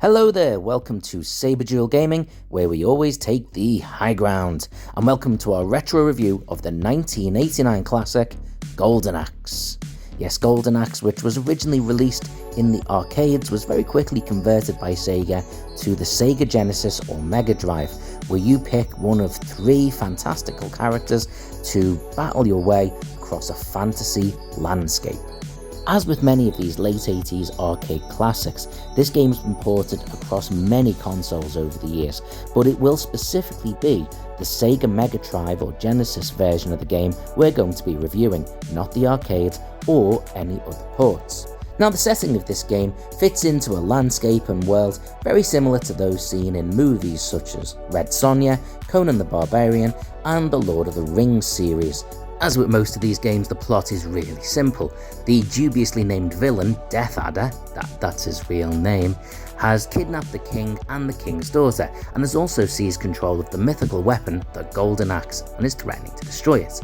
Hello there, welcome to Saber Duel Gaming, where we always take the high ground, and welcome to our retro review of the 1989 classic, Golden Axe. Yes, Golden Axe, which was originally released in the arcades, was very quickly converted by Sega to the Sega Genesis or Mega Drive, where you pick one of three fantastical characters to battle your way across a fantasy landscape. As with many of these late 80s arcade classics, this game's been ported across many consoles over the years, but it will specifically be the Sega Mega Drive or Genesis version of the game we're going to be reviewing, not the arcades or any other ports. Now, the setting of this game fits into a landscape and world very similar to those seen in movies such as Red Sonja, Conan the Barbarian, and the Lord of the Rings series. As with most of these games, the plot is really simple. The dubiously named villain, Death Adder, that's his real name, has kidnapped the king and the king's daughter, and has also seized control of the mythical weapon, the Golden Axe, and is threatening to destroy it.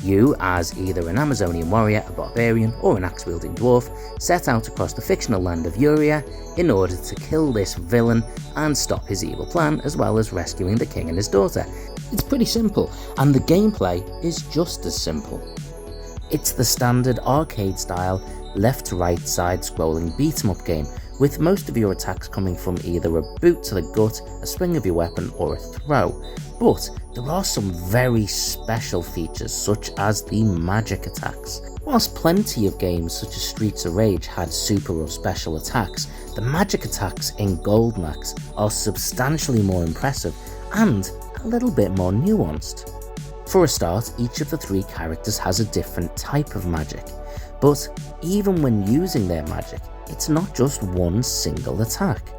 You, as either an Amazonian warrior, a barbarian, or an axe-wielding dwarf, set out across the fictional land of Uria in order to kill this villain and stop his evil plan, as well as rescuing the king and his daughter. It's pretty simple, and the gameplay is just as simple. It's the standard arcade-style, left-to-right side-scrolling beat-em-up game, with most of your attacks coming from either a boot to the gut, a swing of your weapon, or a throw. But there are some very special features, such as the magic attacks. Whilst plenty of games such as Streets of Rage had super or special attacks, the magic attacks in Golden Axe are substantially more impressive and a little bit more nuanced. For a start, each of the three characters has a different type of magic, but even when using their magic, it's not just one single attack.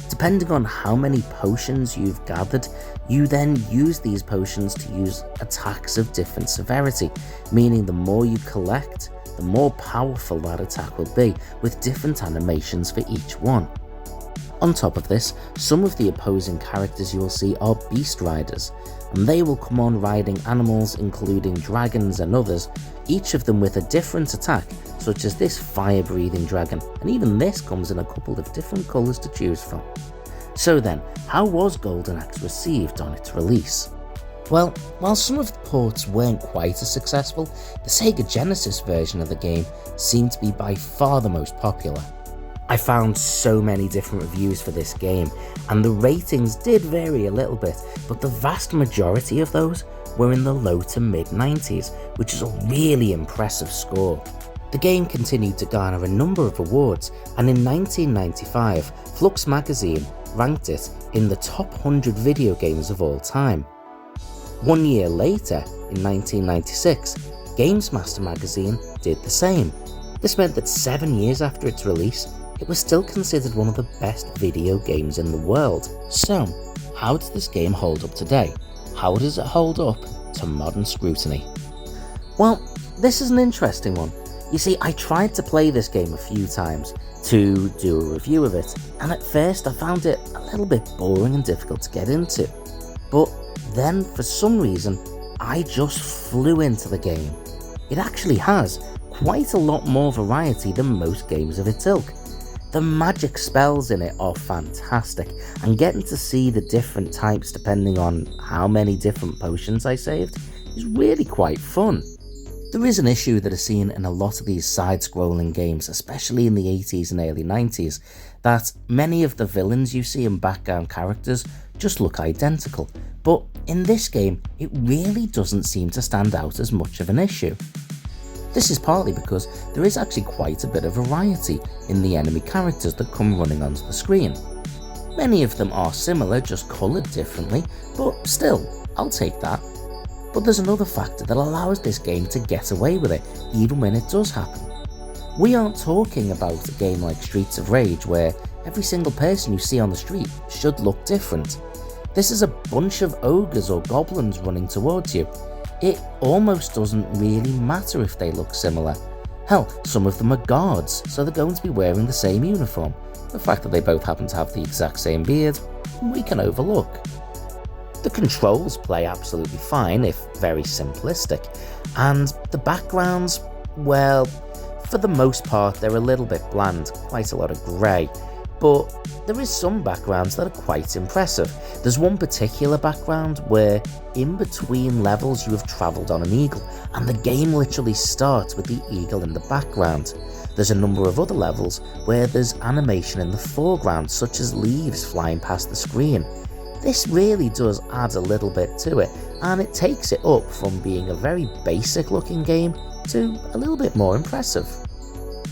Depending on how many potions you've gathered, you then use these potions to use attacks of different severity, meaning the more you collect, the more powerful that attack will be, with different animations for each one. On top of this, some of the opposing characters you will see are beast riders, and they will come on riding animals including dragons and others, each of them with a different attack, such as this fire-breathing dragon, and even this comes in a couple of different colours to choose from. So then, how was Golden Axe received on its release? Well, while some of the ports weren't quite as successful, the Sega Genesis version of the game seemed to be by far the most popular. I found so many different reviews for this game, and the ratings did vary a little bit, but the vast majority of those were in the low to mid 90s, which is a really impressive score. The game continued to garner a number of awards, and in 1995, Flux magazine ranked it in the top 100 video games of all time. 1 year later, in 1996, Games Master magazine did the same. This meant that 7 years after its release, it was still considered one of the best video games in the world. So, how does this game hold up today? How does it hold up to modern scrutiny? Well, this is an interesting one. You see, I tried to play this game a few times to do a review of it, and at first I found it a little bit boring and difficult to get into. But then, for some reason, I just flew into the game. It actually has quite a lot more variety than most games of its ilk. The magic spells in it are fantastic, and getting to see the different types depending on how many different potions I saved is really quite fun. There is an issue that is seen in a lot of these side-scrolling games, especially in the 80s and early 90s, that many of the villains you see and background characters just look identical, but in this game it really doesn't seem to stand out as much of an issue. This is partly because there is actually quite a bit of variety in the enemy characters that come running onto the screen. Many of them are similar, just coloured differently, but still, I'll take that. But there's another factor that allows this game to get away with it, even when it does happen. We aren't talking about a game like Streets of Rage, where every single person you see on the street should look different. This is a bunch of ogres or goblins running towards you. It almost doesn't really matter if they look similar. Hell, some of them are guards, so they're going to be wearing the same uniform. The fact that they both happen to have the exact same beard, we can overlook. The controls play absolutely fine, if very simplistic, and the backgrounds, well, for the most part they're a little bit bland, quite a lot of grey, but there is some backgrounds that are quite impressive. There's one particular background where in between levels you have travelled on an eagle, and the game literally starts with the eagle in the background. There's a number of other levels where there's animation in the foreground, such as leaves flying past the screen. This really does add a little bit to it, and it takes it up from being a very basic looking game to a little bit more impressive.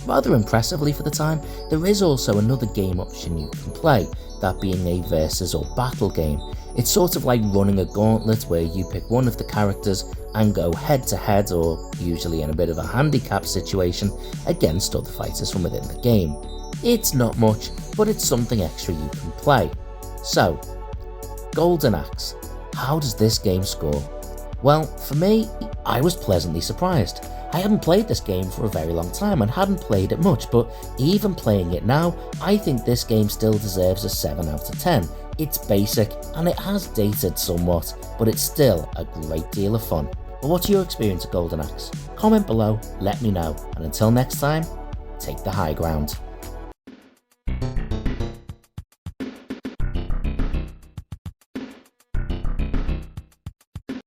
Rather impressively for the time, there is also another game option you can play, that being a versus or battle game. It's sort of like running a gauntlet where you pick one of the characters and go head to head, or usually in a bit of a handicap situation, against other fighters from within the game. It's not much, but it's something extra you can play. So, Golden Axe. How does this game score? Well, for me, I was pleasantly surprised. I hadn't played this game for a very long time and hadn't played it much, but even playing it now, I think this game still deserves a 7 out of 10. It's basic and it has dated somewhat, but it's still a great deal of fun. But what's your experience of Golden Axe? Comment below, let me know, and until next time, take the high ground.